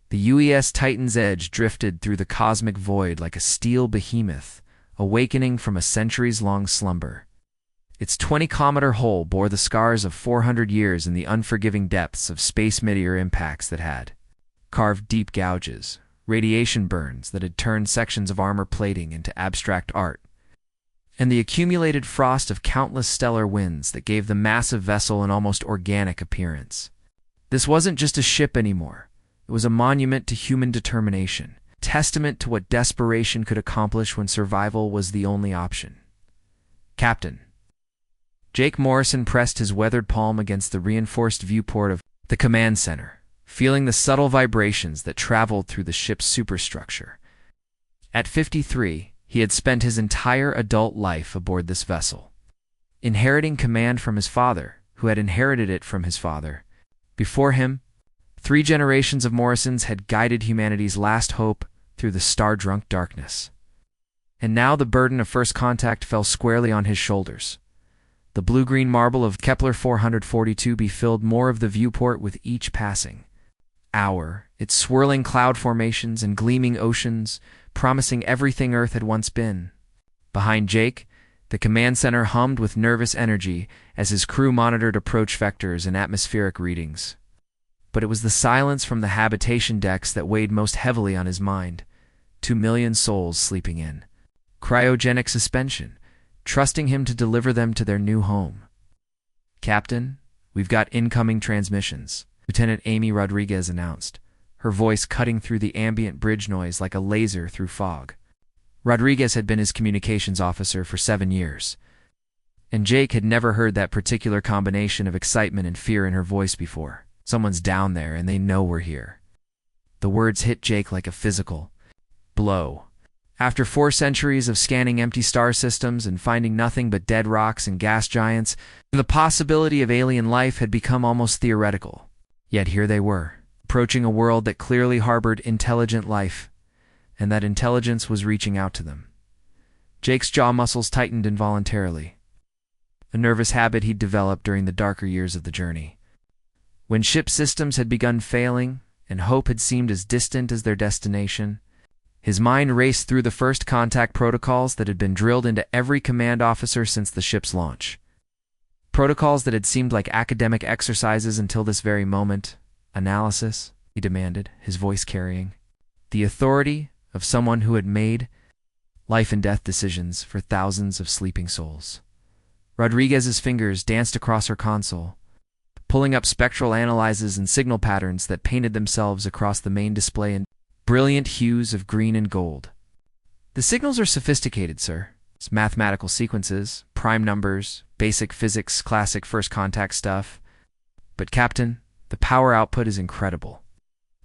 The UES Titan's Edge drifted through the cosmic void like a steel behemoth, awakening from a centuries-long slumber. Its 20-kilometer hull bore the scars of 400 years in the unforgiving depths of space meteor impacts that had carved deep gouges, radiation burns that had turned sections of armor plating into abstract art, and the accumulated frost of countless stellar winds that gave the massive vessel an almost organic appearance. This wasn't just a ship anymore. It was a monument to human determination, testament to what desperation could accomplish when survival was the only option. Captain. Jake Morrison pressed his weathered palm against the reinforced viewport of the command center, feeling the subtle vibrations that traveled through the ship's superstructure. At 53, he had spent his entire adult life aboard this vessel, inheriting command from his father, who had inherited it from his father. Before him, 3 generations of Morrisons had guided humanity's last hope through the star-drunk darkness. And now the burden of first contact fell squarely on his shoulders. The blue-green marble of Kepler 442b filled more of the viewport with each passing hour, its swirling cloud formations and gleaming oceans promising everything Earth had once been. Behind Jake, the command center hummed with nervous energy as his crew monitored approach vectors and atmospheric readings. But it was the silence from the habitation decks that weighed most heavily on his mind. 2 million souls sleeping in cryogenic suspension, trusting him to deliver them to their new home. Captain, we've got incoming transmissions, Lieutenant Amy Rodriguez announced, her voice cutting through the ambient bridge noise like a laser through fog. Rodriguez had been his communications officer for 7 years, and Jake had never heard that particular combination of excitement and fear in her voice before. Someone's down there and they know we're here. The words hit Jake like a physical blow. After 4 centuries of scanning empty star systems and finding nothing but dead rocks and gas giants, the possibility of alien life had become almost theoretical. Yet here they were, approaching a world that clearly harbored intelligent life, and that intelligence was reaching out to them. Jake's jaw muscles tightened involuntarily, a nervous habit he'd developed during the darker years of the journey. When ship systems had begun failing and hope had seemed as distant as their destination, his mind raced through the first contact protocols that had been drilled into every command officer since the ship's launch. Protocols that had seemed like academic exercises until this very moment. Analysis, he demanded, his voice carrying the authority of someone who had made life and death decisions for thousands of sleeping souls. Rodriguez's fingers danced across her console, pulling up spectral analyses and signal patterns that painted themselves across the main display in brilliant hues of green and gold. The signals are sophisticated, sir. It's mathematical sequences, prime numbers, basic physics, classic first contact stuff. But, Captain, the power output is incredible.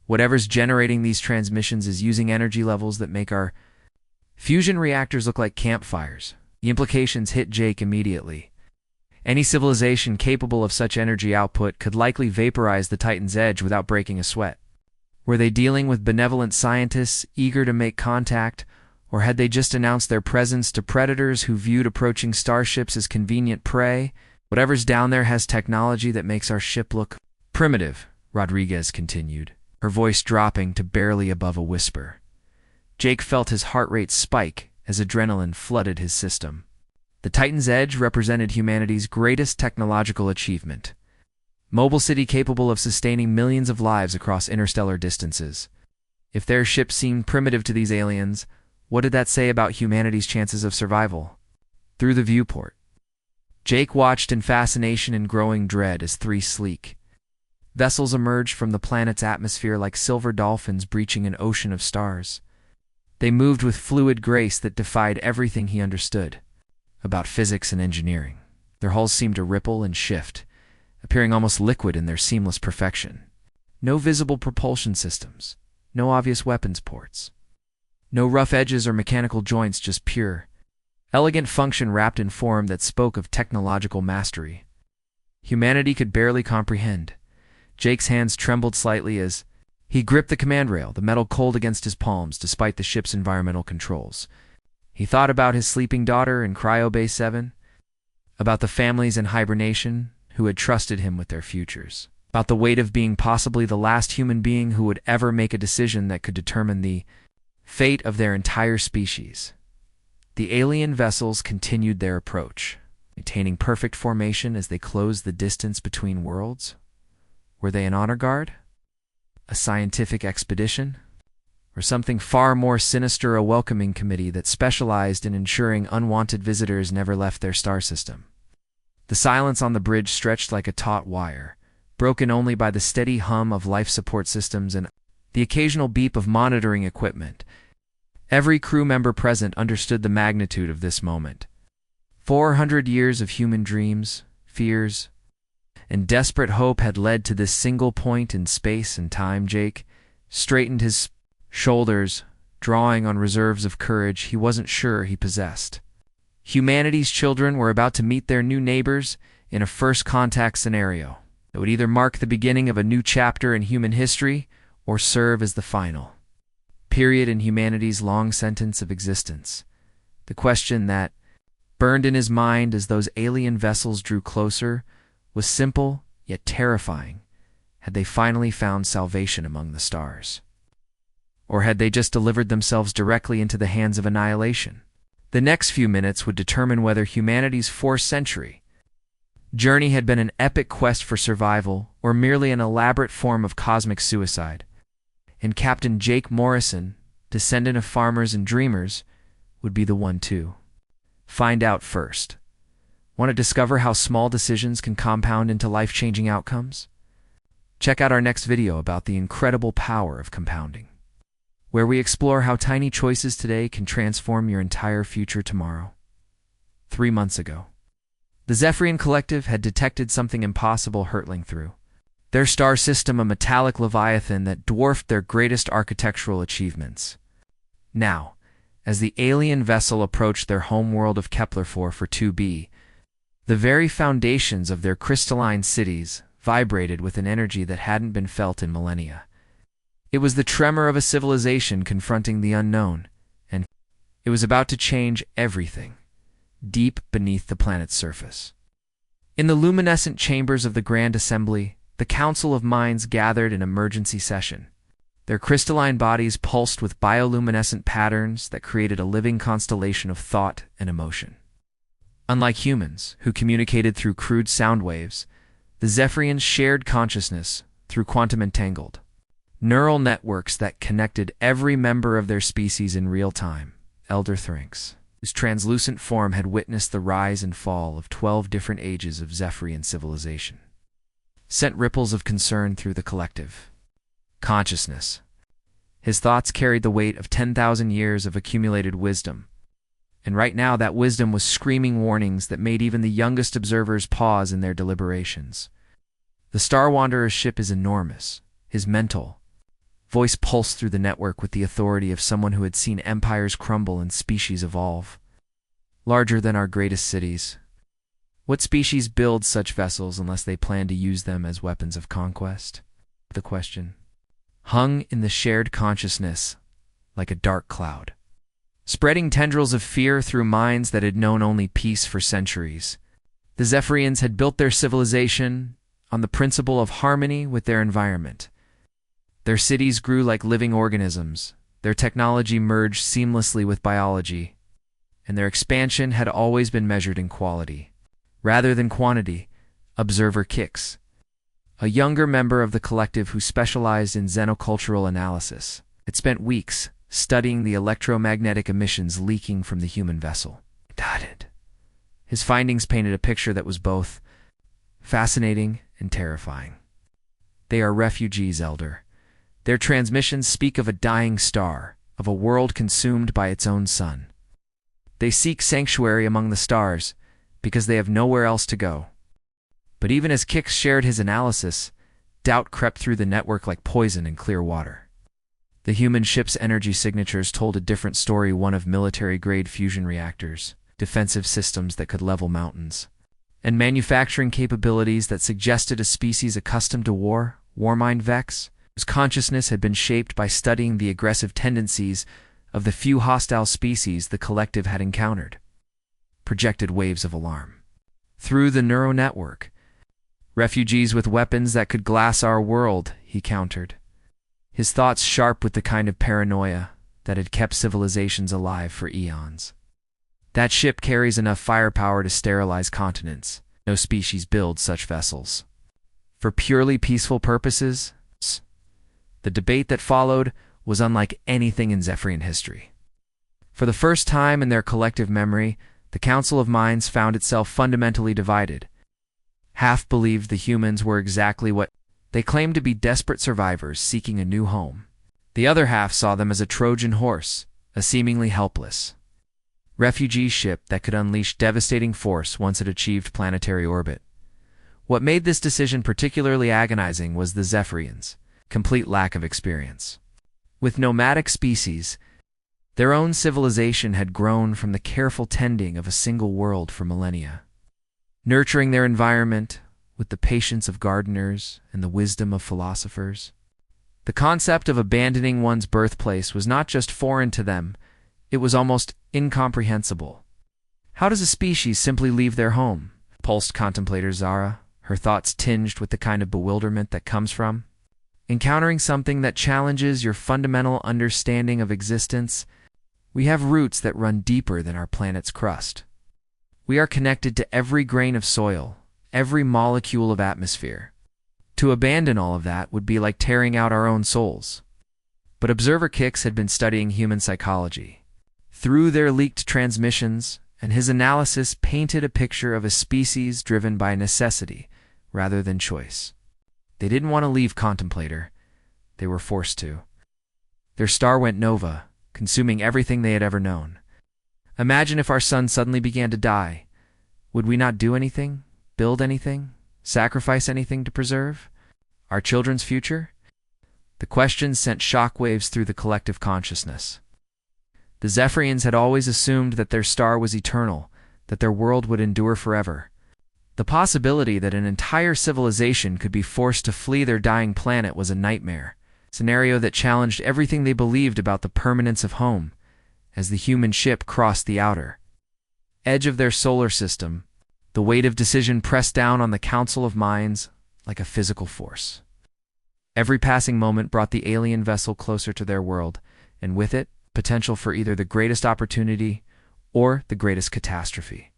Whatever's generating these transmissions is using energy levels that make our fusion reactors look like campfires. The implications hit Jake immediately. Any civilization capable of such energy output could likely vaporize the Titan's Edge without breaking a sweat. Were they dealing with benevolent scientists eager to make contact, or had they just announced their presence to predators who viewed approaching starships as convenient prey? Whatever's down there has technology that makes our ship look primitive, Rodriguez continued, her voice dropping to barely above a whisper. Jake felt his heart rate spike as adrenaline flooded his system. The Titan's Edge represented humanity's greatest technological achievement. Mobile city capable of sustaining millions of lives across interstellar distances. If their ship seemed primitive to these aliens, what did that say about humanity's chances of survival? Through the viewport, Jake watched in fascination and growing dread as 3 sleek vessels emerged from the planet's atmosphere like silver dolphins breaching an ocean of stars. They moved with fluid grace that defied everything he understood about physics and engineering. Their hulls seemed to ripple and shift, appearing almost liquid in their seamless perfection. No visible propulsion systems, no obvious weapons ports, no rough edges or mechanical joints, just pure, elegant function wrapped in form that spoke of technological mastery. Humanity could barely comprehend. Jake's hands trembled slightly as he gripped the command rail, the metal cold against his palms despite the ship's environmental controls. He thought about his sleeping daughter in Cryo Bay 7, about the families in hibernation who had trusted him with their futures. about the weight of being possibly the last human being who would ever make a decision that could determine the fate of their entire species. The alien vessels continued their approach, maintaining perfect formation as they closed the distance between worlds. Were they an honor guard? A scientific expedition? Or something far more sinister, a welcoming committee that specialized in ensuring unwanted visitors never left their star system? The silence on the bridge stretched like a taut wire, broken only by the steady hum of life support systems and the occasional beep of monitoring equipment. Every crew member present understood the magnitude of this moment. 400 years of human dreams, fears, and desperate hope had led to this single point in space and time. Jake straightened his shoulders, drawing on reserves of courage he wasn't sure he possessed. Humanity's children were about to meet their new neighbors in a first contact scenario that would either mark the beginning of a new chapter in human history or serve as the final period in humanity's long sentence of existence. The question that burned in his mind as those alien vessels drew closer was simple yet terrifying. Had they finally found salvation among the stars? Or had they just delivered themselves directly into the hands of annihilation? The next few minutes would determine whether humanity's 4th-century journey had been an epic quest for survival or merely an elaborate form of cosmic suicide. And Captain Jake Morrison, descendant of farmers and dreamers, would be the one to find out first. Want to discover how small decisions can compound into life-changing outcomes? Check out our next video about the incredible power of compounding, where we explore how tiny choices today can transform your entire future tomorrow. 3 months ago, the Zephyrian Collective had detected something impossible hurtling through their star system, a metallic leviathan that dwarfed their greatest architectural achievements. Now, as the alien vessel approached their homeworld of Kepler-4 for 2b, the very foundations of their crystalline cities vibrated with an energy that hadn't been felt in millennia. It was the tremor of a civilization confronting the unknown, and it was about to change everything deep beneath the planet's surface. In the luminescent chambers of the Grand Assembly, the Council of Minds gathered in emergency session. Their crystalline bodies pulsed with bioluminescent patterns that created a living constellation of thought and emotion. Unlike humans, who communicated through crude sound waves, the Zephyrians shared consciousness through quantum-entangled neural networks that connected every member of their species in real time. Elder Thrinks, whose translucent form had witnessed the rise and fall of 12 different ages of Zephyrian civilization, sent ripples of concern through the collective consciousness. His thoughts carried the weight of 10,000 years of accumulated wisdom, and right now that wisdom was screaming warnings that made even the youngest observers pause in their deliberations. The Star Wanderer's ship is enormous. His mental voice pulsed through the network with the authority of someone who had seen empires crumble and species evolve. Larger than our greatest cities. What species builds such vessels unless they plan to use them as weapons of conquest? The question hung in the shared consciousness like a dark cloud, spreading tendrils of fear through minds that had known only peace for centuries. The Zephyrians had built their civilization on the principle of harmony with their environment. Their cities grew like living organisms, their technology merged seamlessly with biology, and their expansion had always been measured in quality rather than quantity. Observer Kix, a younger member of the collective who specialized in xenocultural analysis, had spent weeks studying the electromagnetic emissions leaking from the human vessel. His findings painted a picture that was both fascinating and terrifying. They are refugees, Elder. Their transmissions speak of a dying star, of a world consumed by its own sun. They seek sanctuary among the stars because they have nowhere else to go. But even as Kix shared his analysis, doubt crept through the network like poison in clear water. The human ship's energy signatures told a different story, one of military-grade fusion reactors, defensive systems that could level mountains, and manufacturing capabilities that suggested a species accustomed to war, Warmind Vex, whose consciousness had been shaped by studying the aggressive tendencies of the few hostile species the collective had encountered. Projected waves of alarm through the neural network, Refugees with weapons that could glass our world, he countered, his thoughts sharp with the kind of paranoia that had kept civilizations alive for eons. That ship carries enough firepower to sterilize continents. No species builds such vessels. For purely peaceful purposes, the debate that followed was unlike anything in Zephyrian history. For the first time in their collective memory, the Council of Minds found itself fundamentally divided. Half believed the humans were exactly what they claimed to be, desperate survivors seeking a new home. The other half saw them as a Trojan horse, a seemingly helpless refugee ship that could unleash devastating force once it achieved planetary orbit. What made this decision particularly agonizing was the Zephyrians' complete lack of experience. With nomadic species, their own civilization had grown from the careful tending of a single world for millennia, nurturing their environment with the patience of gardeners and the wisdom of philosophers. The concept of abandoning one's birthplace was not just foreign to them, it was almost incomprehensible. How does a species simply leave their home? Pulsed contemplator Zara, her thoughts tinged with the kind of bewilderment that comes from encountering something that challenges your fundamental understanding of existence. We have roots that run deeper than our planet's crust. We are connected to every grain of soil, every molecule of atmosphere. To abandon all of that would be like tearing out our own souls. But Observer Kix had been studying human psychology. Through their leaked transmissions, and his analysis painted a picture of a species driven by necessity rather than choice. They didn't want to leave Contemplator. They were forced to. Their star went nova, consuming everything they had ever known. Imagine if our sun suddenly began to die. Would we not do anything, build anything, sacrifice anything to preserve our children's future? The question sent shockwaves through the collective consciousness. The Zephyrians had always assumed that their star was eternal, that their world would endure forever. The possibility that an entire civilization could be forced to flee their dying planet was a nightmare, a scenario that challenged everything they believed about the permanence of home. As the human ship crossed the outer edge of their solar system, the weight of decision pressed down on the Council of Minds like a physical force. Every passing moment brought the alien vessel closer to their world, and with it, potential for either the greatest opportunity or the greatest catastrophe.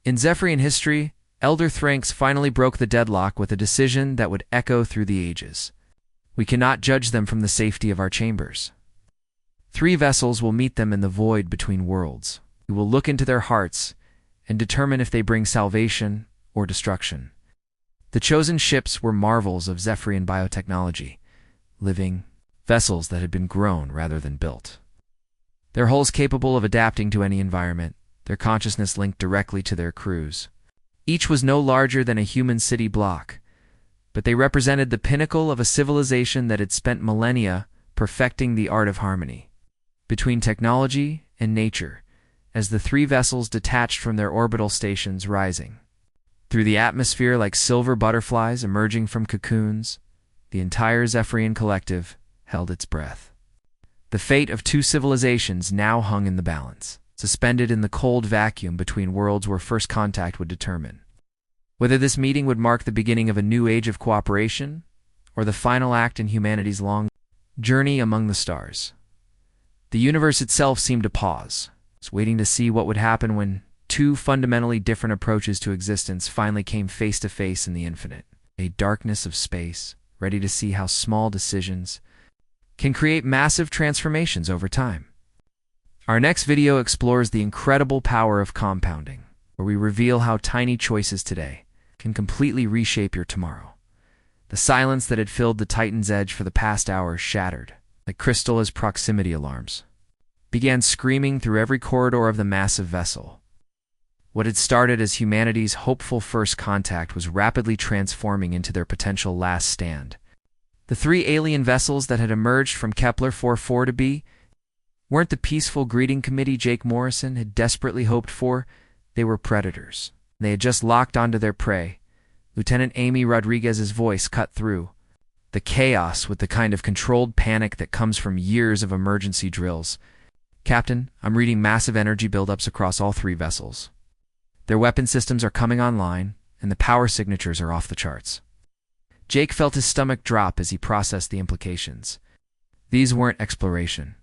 In Zephyrian history, Elder Thranks finally broke the deadlock with a decision that would echo through the ages. We cannot judge them from the safety of our chambers. 3 vessels will meet them in the void between worlds. We will look into their hearts and determine if they bring salvation or destruction. The chosen ships were marvels of Zephyrian biotechnology, living vessels that had been grown rather than built. Their hulls capable of adapting to any environment, their consciousness linked directly to their crews. Each was no larger than a human city block, but they represented the pinnacle of a civilization that had spent millennia perfecting the art of harmony between technology and nature, as the 3 vessels detached from their orbital stations rising through the atmosphere like silver butterflies emerging from cocoons. The entire Zephyrian collective held its breath. The fate of 2 civilizations now hung in the balance, suspended in the cold vacuum between worlds where first contact would determine whether this meeting would mark the beginning of a new age of cooperation or the final act in humanity's long journey among the stars. The universe itself seemed to pause, waiting to see what would happen when 2 fundamentally different approaches to existence finally came face to face in the infinite, a darkness of space, ready to see how small decisions can create massive transformations over time. Our next video explores the incredible power of compounding, where we reveal how tiny choices today can completely reshape your tomorrow. The silence that had filled the Titan's edge for the past hour shattered, like crystal as proximity alarms began screaming through every corridor of the massive vessel. What had started as humanity's hopeful first contact was rapidly transforming into their potential last stand. The 3 alien vessels that had emerged from Kepler 44 to be weren't the peaceful greeting committee Jake Morrison had desperately hoped for. They were predators. They had just locked onto their prey. Lieutenant Amy Rodriguez's voice cut through the chaos with the kind of controlled panic that comes from years of emergency drills. Captain, I'm reading massive energy buildups across all 3 vessels. Their weapon systems are coming online, and the power signatures are off the charts. Jake felt his stomach drop as he processed the implications. These weren't exploration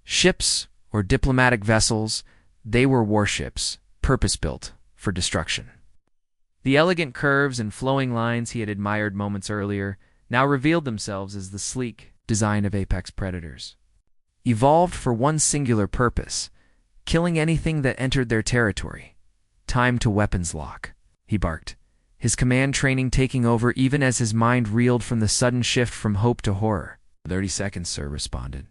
ships or diplomatic vessels, they were warships, purpose-built for destruction. The elegant curves and flowing lines he had admired moments earlier now revealed themselves as the sleek design of apex predators. Evolved for one singular purpose, killing anything that entered their territory. Time to weapons lock, he barked, his command training taking over even as his mind reeled from the sudden shift from hope to horror. 30 seconds, sir, responded.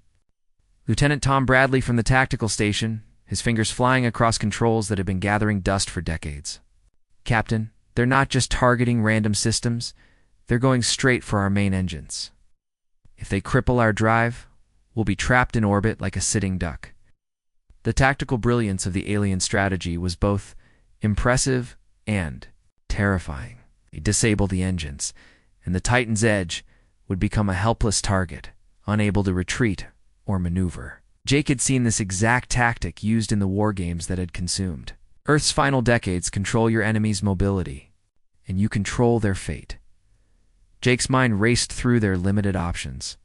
Lieutenant Tom Bradley from the tactical station, his fingers flying across controls that had been gathering dust for decades. Captain, they're not just targeting random systems, they're going straight for our main engines. If they cripple our drive, we'll be trapped in orbit like a sitting duck. The tactical brilliance of the alien strategy was both impressive and terrifying. They disabled the engines, and the Titan's edge would become a helpless target, unable to retreat or maneuver. Jake had seen this exact tactic used in the war games that had consumed Earth's final decades. Control your enemy's mobility, and you control their fate. Jake's mind raced through their limited options,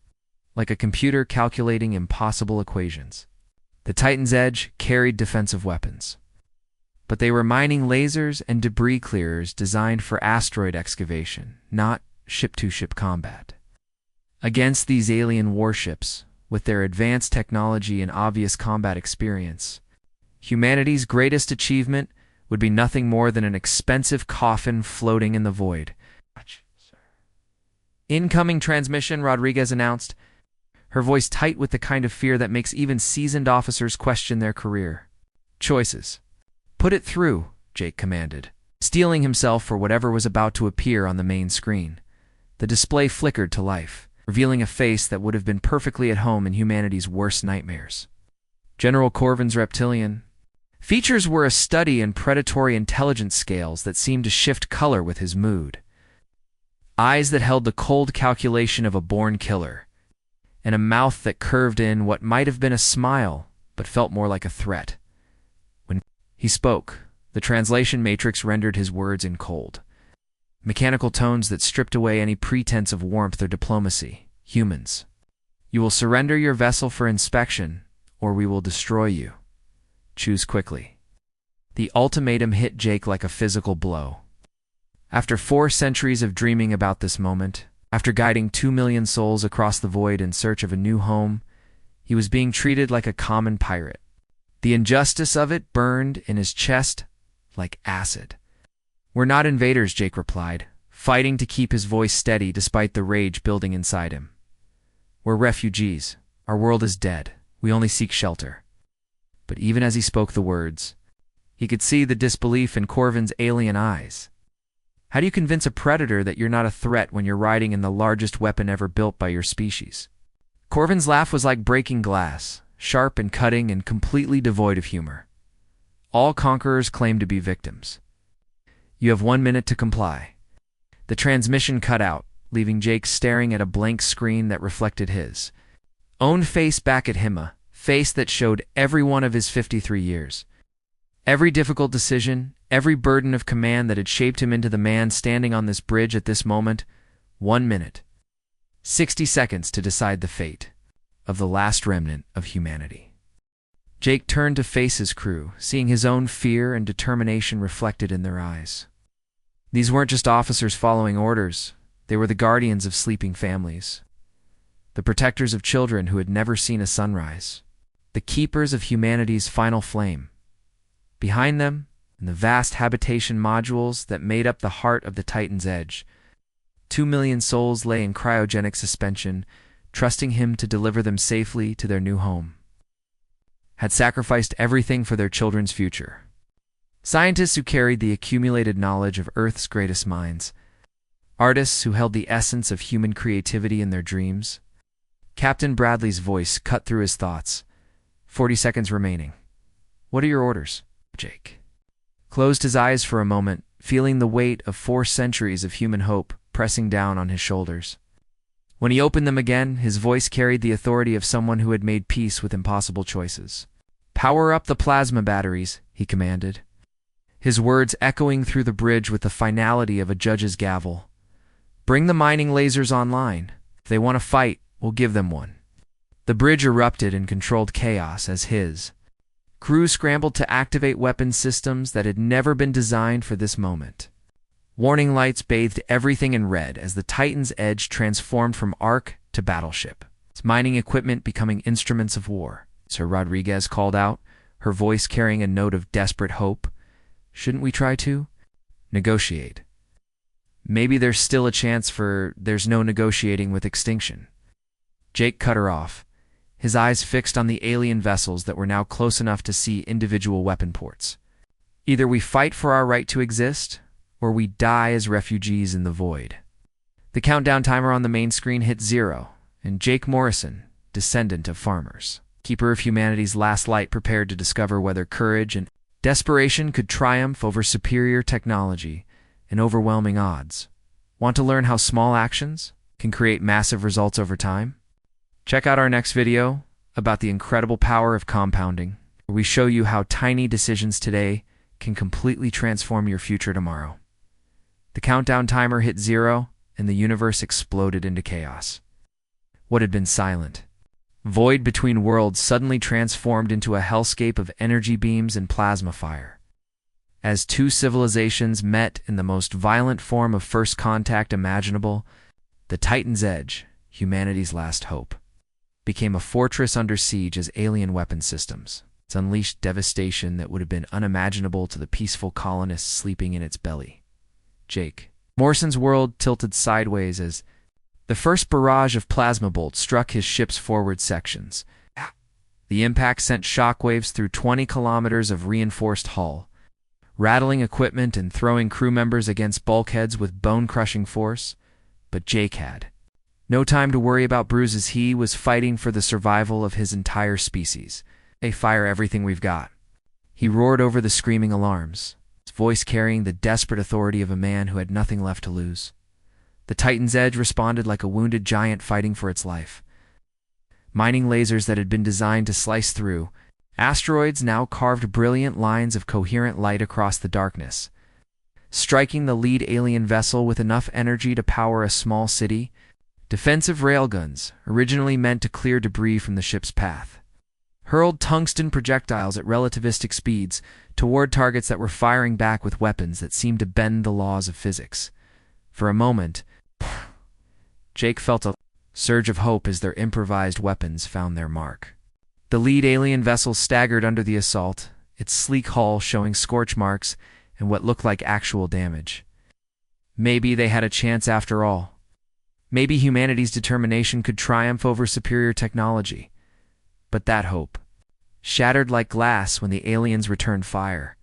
like a computer calculating impossible equations. The Titan's edge carried defensive weapons, but they were mining lasers and debris clearers designed for asteroid excavation, not ship-to-ship combat. Against these alien warships, with their advanced technology and obvious combat experience, humanity's greatest achievement would be nothing more than an expensive coffin floating in the void. Incoming transmission, Rodriguez announced, her voice tight with the kind of fear that makes even seasoned officers question their career. Choices. Put it through, Jake commanded, steeling himself for whatever was about to appear on the main screen. The display flickered to life, revealing a face that would have been perfectly at home in humanity's worst nightmares. General Corvin's reptilian. Features were a study in predatory intelligence scales that seemed to shift color with his mood. Eyes that held the cold calculation of a born killer, and a mouth that curved in what might have been a smile, but felt more like a threat. When he spoke, the translation matrix rendered his words in cold, mechanical tones that stripped away any pretense of warmth or diplomacy. Humans, you will surrender your vessel for inspection, or we will destroy you. Choose quickly. The ultimatum hit Jake like a physical blow. After 4 centuries of dreaming about this moment, after guiding 2 million souls across the void in search of a new home, he was being treated like a common pirate. The injustice of it burned in his chest like acid. We're not invaders, Jake replied, fighting to keep his voice steady despite the rage building inside him. We're refugees. Our world is dead. We only seek shelter. But even as he spoke the words, he could see the disbelief in Corvin's alien eyes. How do you convince a predator that you're not a threat when you're riding in the largest weapon ever built by your species? Corvin's laugh was like breaking glass, sharp and cutting and completely devoid of humor. All conquerors claim to be victims. You have 1 minute to comply. The transmission cut out, leaving Jake staring at a blank screen that reflected his own face back at him, a face that showed every one of his 53 years. Every difficult decision, every burden of command that had shaped him into the man standing on this bridge at this moment. 1 minute. 60 seconds to decide the fate of the last remnant of humanity. Jake turned to face his crew, seeing his own fear and determination reflected in their eyes. These weren't just officers following orders. They were the guardians of sleeping families, the protectors of children who had never seen a sunrise, the keepers of humanity's final flame. Behind them, in the vast habitation modules that made up the heart of the Titan's edge, 2 million souls lay in cryogenic suspension, trusting him to deliver them safely to their new home. Had sacrificed everything for their children's future. Scientists who carried the accumulated knowledge of Earth's greatest minds. Artists who held the essence of human creativity in their dreams. Captain Bradley's voice cut through his thoughts. 40 seconds remaining. What are your orders, Jake? Closed his eyes for a moment, feeling the weight of 4 centuries of human hope pressing down on his shoulders. When he opened them again, his voice carried the authority of someone who had made peace with impossible choices. Power up the plasma batteries, he commanded. his words echoing through the bridge with the finality of a judge's gavel. "Bring the mining lasers online. If they want to fight, we'll give them one." The bridge erupted in controlled chaos as his crew scrambled to activate weapon systems that had never been designed for this moment. Warning lights bathed everything in red as the Titan's edge transformed from arc to battleship, its mining equipment becoming instruments of war. Sir Rodriguez called out, her voice carrying a note of desperate hope. "Shouldn't we try to negotiate? Maybe there's still a chance for there's no negotiating with extinction." Jake cut her off, his eyes fixed on the alien vessels that were now close enough to see individual weapon ports. "Either we fight for our right to exist, or we die as refugees in the void." The countdown timer on the main screen hit 0, and Jake Morrison, descendant of farmers, keeper of humanity's last light, prepared to discover whether courage and desperation could triumph over superior technology and overwhelming odds. Want to learn how small actions can create massive results over time? Check out our next video about the incredible power of compounding, where we show you how tiny decisions today can completely transform your future tomorrow. The countdown timer hit 0, and the universe exploded into chaos. What had been silent, void between worlds suddenly transformed into a hellscape of energy beams and plasma fire. As two civilizations met in the most violent form of first contact imaginable, the Titan's edge, humanity's last hope, became a fortress under siege as alien weapon systems. It's unleashed devastation that would have been unimaginable to the peaceful colonists sleeping in its belly. Jake Morrison's world tilted sideways as the first barrage of plasma bolts struck his ship's forward sections. The impact sent shockwaves through 20 kilometers of reinforced hull, rattling equipment and throwing crew members against bulkheads with bone-crushing force. But Jake had no time to worry about bruises. He was fighting for the survival of his entire species. "Hey, fire everything we've got," he roared over the screaming alarms, his voice carrying the desperate authority of a man who had nothing left to lose. The Titan's edge responded like a wounded giant fighting for its life. Mining lasers that had been designed to slice through asteroids now carved brilliant lines of coherent light across the darkness, striking the lead alien vessel with enough energy to power a small city. Defensive railguns, originally meant to clear debris from the ship's path, hurled tungsten projectiles at relativistic speeds toward targets that were firing back with weapons that seemed to bend the laws of physics. For a moment, Jake felt a surge of hope as their improvised weapons found their mark. The lead alien vessel staggered under the assault, its sleek hull showing scorch marks and what looked like actual damage. Maybe they had a chance after all. Maybe humanity's determination could triumph over superior technology. But that hope shattered like glass when the aliens returned fire.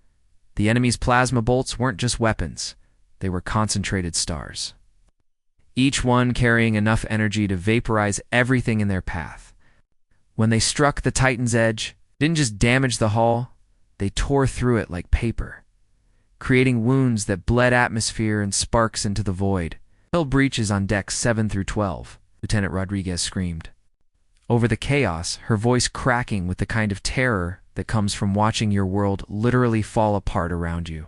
The enemy's plasma bolts weren't just weapons. They were concentrated stars, each one carrying enough energy to vaporize everything in their path. When they struck the Titan's edge, they didn't just damage the hull, they tore through it like paper, creating wounds that bled atmosphere and sparks into the void. "Hell breaches on decks 7 through 12, Lieutenant Rodriguez screamed, over the chaos, her voice cracking with the kind of terror that comes from watching your world literally fall apart around you.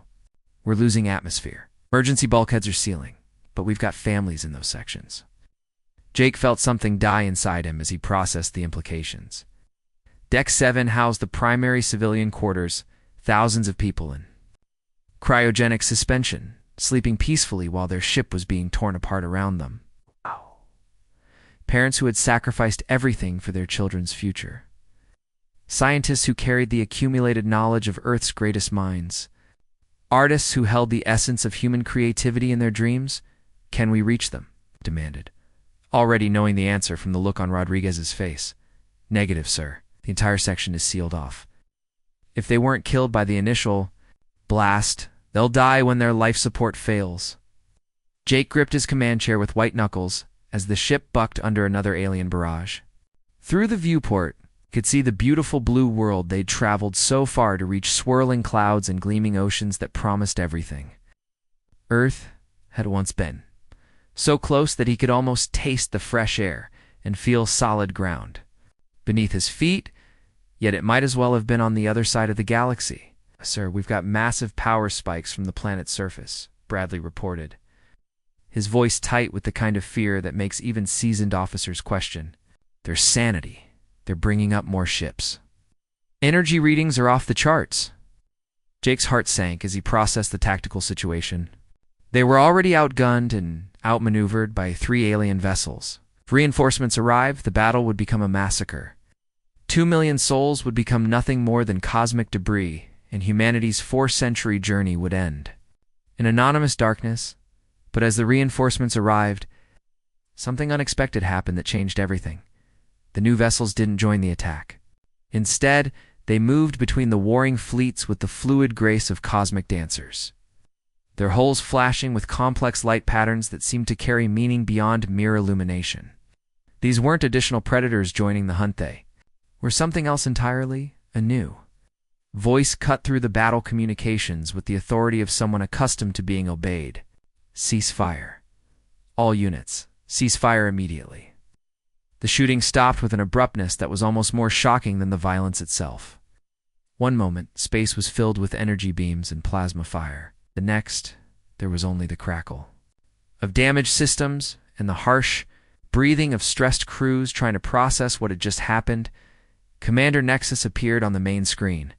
"We're losing atmosphere. Emergency bulkheads are sealing, but we've got families in those sections." Jake felt something die inside him as he processed the implications. Deck 7 housed the primary civilian quarters, thousands of people in cryogenic suspension, sleeping peacefully while their ship was being torn apart around them. Parents who had sacrificed everything for their children's future. Scientists who carried the accumulated knowledge of Earth's greatest minds. Artists who held the essence of human creativity in their dreams. "Can we reach them?" demanded, already knowing the answer from the look on Rodriguez's face. "Negative, sir. The entire section is sealed off. If they weren't killed by the initial blast, they'll die when their life support fails." Jake gripped his command chair with white knuckles as the ship bucked under another alien barrage. Through the viewport, he could see the beautiful blue world they'd traveled so far to reach, swirling clouds and gleaming oceans that promised everything Earth had once been. So close that he could almost taste the fresh air and feel solid ground beneath his feet, yet it might as well have been on the other side of the galaxy. Sir, we've got massive power spikes from the planet's surface, Bradley reported, his voice tight with the kind of fear that makes even seasoned officers question their sanity. They're bringing up more ships. Energy readings are off the charts. Jake's heart sank as he processed the tactical situation. They were already outgunned and outmaneuvered by 3 alien vessels. If reinforcements arrived, the battle would become a massacre. 2 million souls would become nothing more than cosmic debris, and humanity's 4-century journey would end. In anonymous darkness, but as the reinforcements arrived, something unexpected happened that changed everything. The new vessels didn't join the attack. Instead, they moved between the warring fleets with the fluid grace of cosmic dancers, their hulls flashing with complex light patterns that seemed to carry meaning beyond mere illumination. These weren't additional predators joining the hunt, they were something else entirely anew. Voice cut through the battle communications with the authority of someone accustomed to being obeyed. Cease fire. All units, cease fire immediately. The shooting stopped with an abruptness that was almost more shocking than the violence itself. One moment, space was filled with energy beams and plasma fire. The next, there was only the crackle of damaged systems and the harsh breathing of stressed crews trying to process what had just happened. Commander Nexus appeared on the main screen,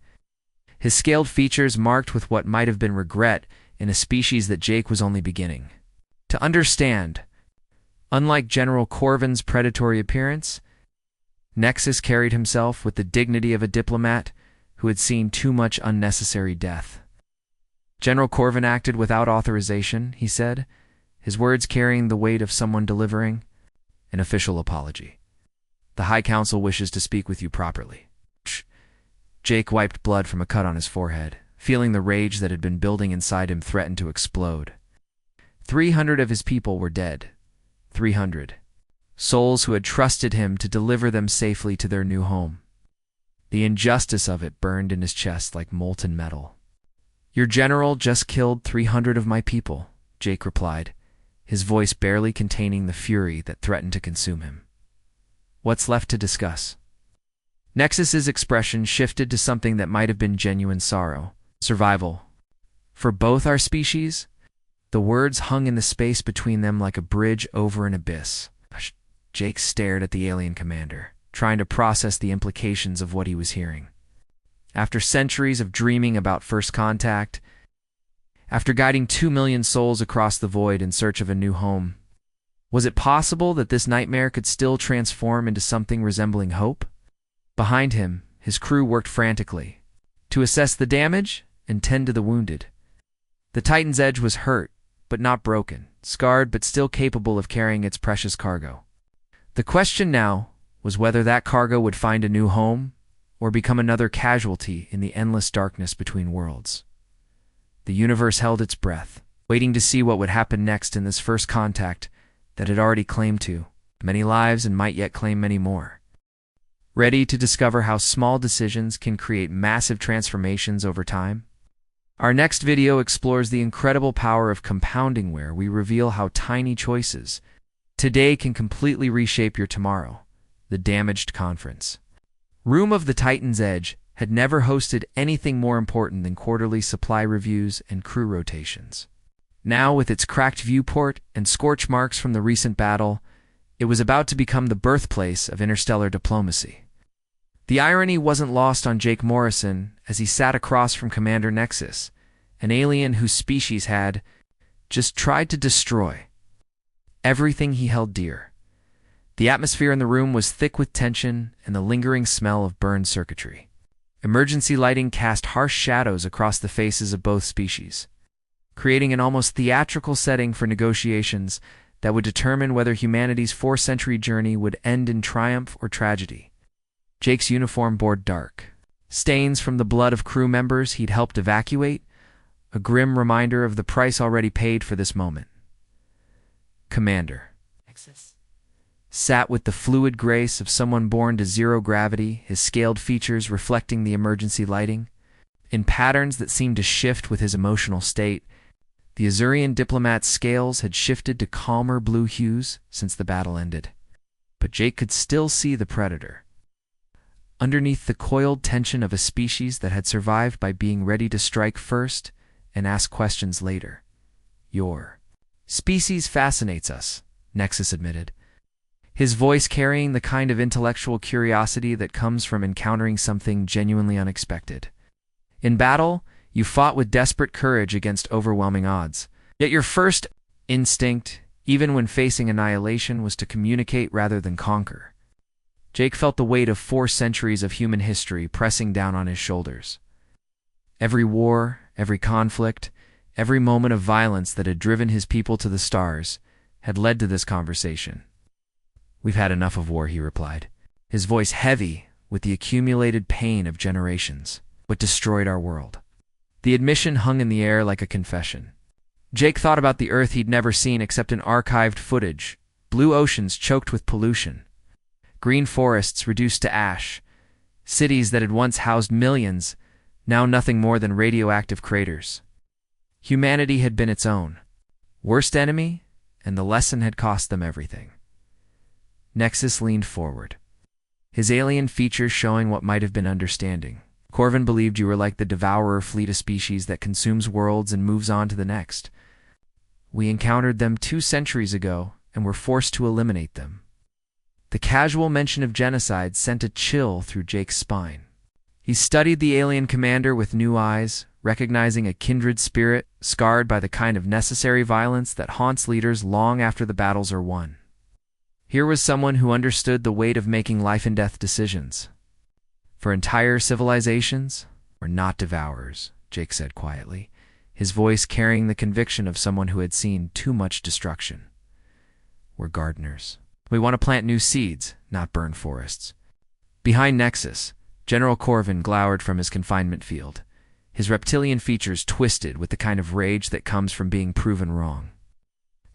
his scaled features marked with what might have been regret in a species that Jake was only beginning to understand. Unlike General Corvin's predatory appearance, Nexus carried himself with the dignity of a diplomat who had seen too much unnecessary death. General Corvin acted without authorization, he said, his words carrying the weight of someone delivering an official apology. The High Council wishes to speak with you properly. Jake wiped blood from a cut on his forehead, feeling the rage that had been building inside him threaten to explode. 300 of his people were dead. 300 souls who had trusted him to deliver them safely to their new home. The injustice of it burned in his chest like molten metal. Your general just killed 300 of my people, Jake replied, his voice barely containing the fury that threatened to consume him. What's left to discuss? Nexus's expression shifted to something that might have been genuine sorrow. Survival. For both our species? The words hung in the space between them like a bridge over an abyss. Jake stared at the alien commander, trying to process the implications of what he was hearing. After centuries of dreaming about first contact, after guiding 2 million souls across the void in search of a new home, was it possible that this nightmare could still transform into something resembling hope? Behind him, his crew worked frantically to assess the damage and tend to the wounded. The Titan's edge was hurt, but not broken, scarred but still capable of carrying its precious cargo. The question now was whether that cargo would find a new home or become another casualty in the endless darkness between worlds. The universe held its breath, waiting to see what would happen next in this first contact that had already claimed many lives and might yet claim many more. Ready to discover how small decisions can create massive transformations over time? Our next video explores the incredible power of compounding, where we reveal how tiny choices today can completely reshape your tomorrow. The Damaged Conference. Room of the Titan's Edge had never hosted anything more important than quarterly supply reviews and crew rotations. Now, with its cracked viewport and scorch marks from the recent battle, it was about to become the birthplace of interstellar diplomacy. The irony wasn't lost on Jake Morrison as he sat across from Commander Nexus, an alien whose species had just tried to destroy everything he held dear. The atmosphere in the room was thick with tension and the lingering smell of burned circuitry. Emergency lighting cast harsh shadows across the faces of both species, creating an almost theatrical setting for negotiations that would determine whether humanity's 4-century journey would end in triumph or tragedy. Jake's uniform bore dark stains from the blood of crew members he'd helped evacuate, a grim reminder of the price already paid for this moment. Commander Nexus sat with the fluid grace of someone born to zero gravity, his scaled features reflecting the emergency lighting. In patterns that seemed to shift with his emotional state, the Azurian diplomat's scales had shifted to calmer blue hues since the battle ended. But Jake could still see the predator. underneath the coiled tension of a species that had survived by being ready to strike first and ask questions later. Your species fascinates us, Nexus admitted, his voice carrying the kind of intellectual curiosity that comes from encountering something genuinely unexpected. In battle, you fought with desperate courage against overwhelming odds. Yet your first instinct, even when facing annihilation, was to communicate rather than conquer. Jake felt the weight of 4 centuries of human history pressing down on his shoulders. Every war, every conflict, every moment of violence that had driven his people to the stars had led to this conversation. "We've had enough of war," he replied, his voice heavy with the accumulated pain of generations. "What destroyed our world?" The admission hung in the air like a confession. Jake thought about the Earth he'd never seen except in archived footage, blue oceans choked with pollution, green forests reduced to ash, cities that had once housed millions, now nothing more than radioactive craters. Humanity had been its own worst enemy, and the lesson had cost them everything. Nexus leaned forward, his alien features showing what might have been understanding. "Corvin believed you were like the devourer fleet, a species that consumes worlds and moves on to the next. We encountered them 2 centuries ago and were forced to eliminate them." The casual mention of genocide sent a chill through Jake's spine. He studied the alien commander with new eyes, recognizing a kindred spirit scarred by the kind of necessary violence that haunts leaders long after the battles are won. Here was someone who understood the weight of making life-and-death decisions. "For entire civilizations, we're not devourers," Jake said quietly, his voice carrying the conviction of someone who had seen too much destruction. "We're gardeners. We want to plant new seeds, not burn forests." Behind Nexus, General Corvin glowered from his confinement field, his reptilian features twisted with the kind of rage that comes from being proven wrong.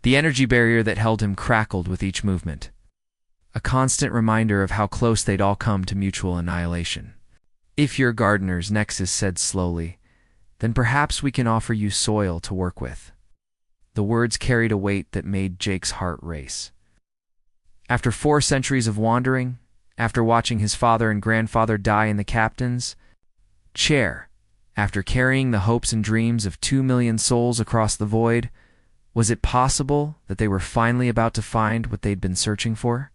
The energy barrier that held him crackled with each movement, a constant reminder of how close they'd all come to mutual annihilation. "If you're gardeners," Nexus said slowly, "then perhaps we can offer you soil to work with." The words carried a weight that made Jake's heart race. After 4 centuries of wandering, after watching his father and grandfather die in the captain's chair, after carrying the hopes and dreams of 2 million souls across the void, was it possible that they were finally about to find what they'd been searching for?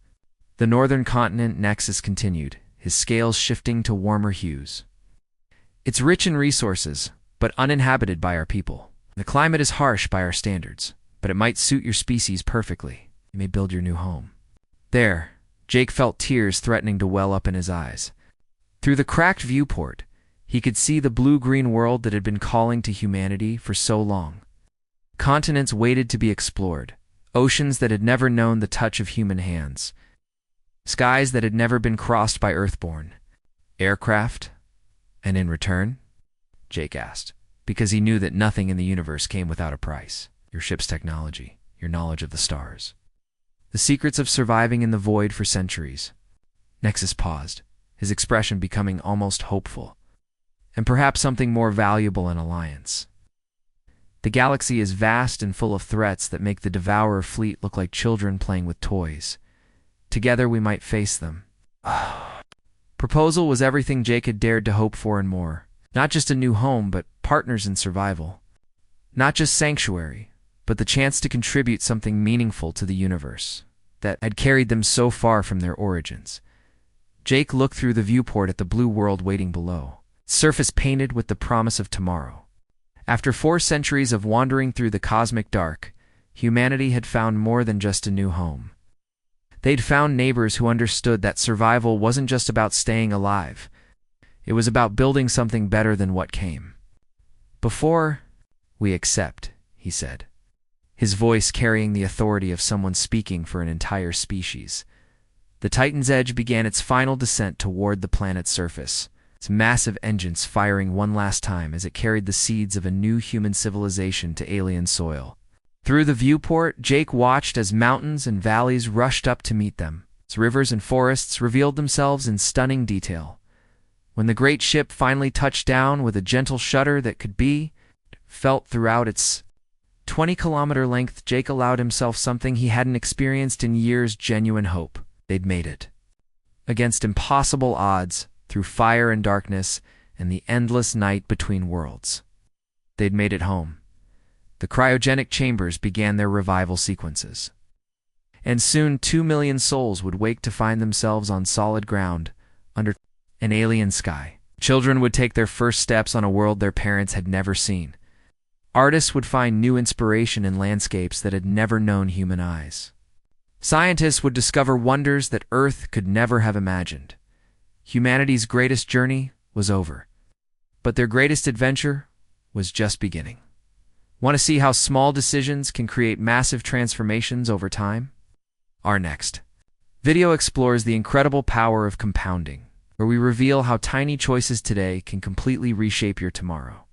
The northern continent, Nexus continued, his scales shifting to warmer hues. "It's rich in resources, but uninhabited by our people. The climate is harsh by our standards, but it might suit your species perfectly. You may build your new home." There, Jake felt tears threatening to well up in his eyes. Through the cracked viewport, he could see the blue-green world that had been calling to humanity for so long. Continents waited to be explored, oceans that had never known the touch of human hands, skies that had never been crossed by Earthborn, aircraft. And in return? Jake asked, because he knew that nothing in the universe came without a price. Your ship's technology, your knowledge of the stars, the secrets of surviving in the void for centuries. Nexus paused, his expression becoming almost hopeful. And perhaps something more valuable in alliance. The galaxy is vast and full of threats that make the Devourer fleet look like children playing with toys. Together we might face them. Proposal was everything Jake had dared to hope for and more. Not just a new home, but partners in survival. Not just sanctuary, but the chance to contribute something meaningful to the universe that had carried them so far from their origins. Jake looked through the viewport at the blue world waiting below, surface painted with the promise of tomorrow. After 4 centuries of wandering through the cosmic dark, humanity had found more than just a new home. They'd found neighbors who understood that survival wasn't just about staying alive. It was about building something better than what came. "Before we accept," he said, his voice carrying the authority of someone speaking for an entire species. The Titan's Edge began its final descent toward the planet's surface, its massive engines firing one last time as it carried the seeds of a new human civilization to alien soil. Through the viewport, Jake watched as mountains and valleys rushed up to meet them. Its rivers and forests revealed themselves in stunning detail. When the great ship finally touched down with a gentle shudder that could be felt throughout its 20-kilometer length, Jake allowed himself something he hadn't experienced in years: genuine hope. They'd made it. Against impossible odds, through fire and darkness and the endless night between worlds. They'd made it home. The cryogenic chambers began their revival sequences. And soon 2 million souls would wake to find themselves on solid ground, under an alien sky. Children would take their first steps on a world their parents had never seen. Artists would find new inspiration in landscapes that had never known human eyes. Scientists would discover wonders that Earth could never have imagined. Humanity's greatest journey was over, but their greatest adventure was just beginning. Want to see how small decisions can create massive transformations over time? Our next video explores the incredible power of compounding, where we reveal how tiny choices today can completely reshape your tomorrow.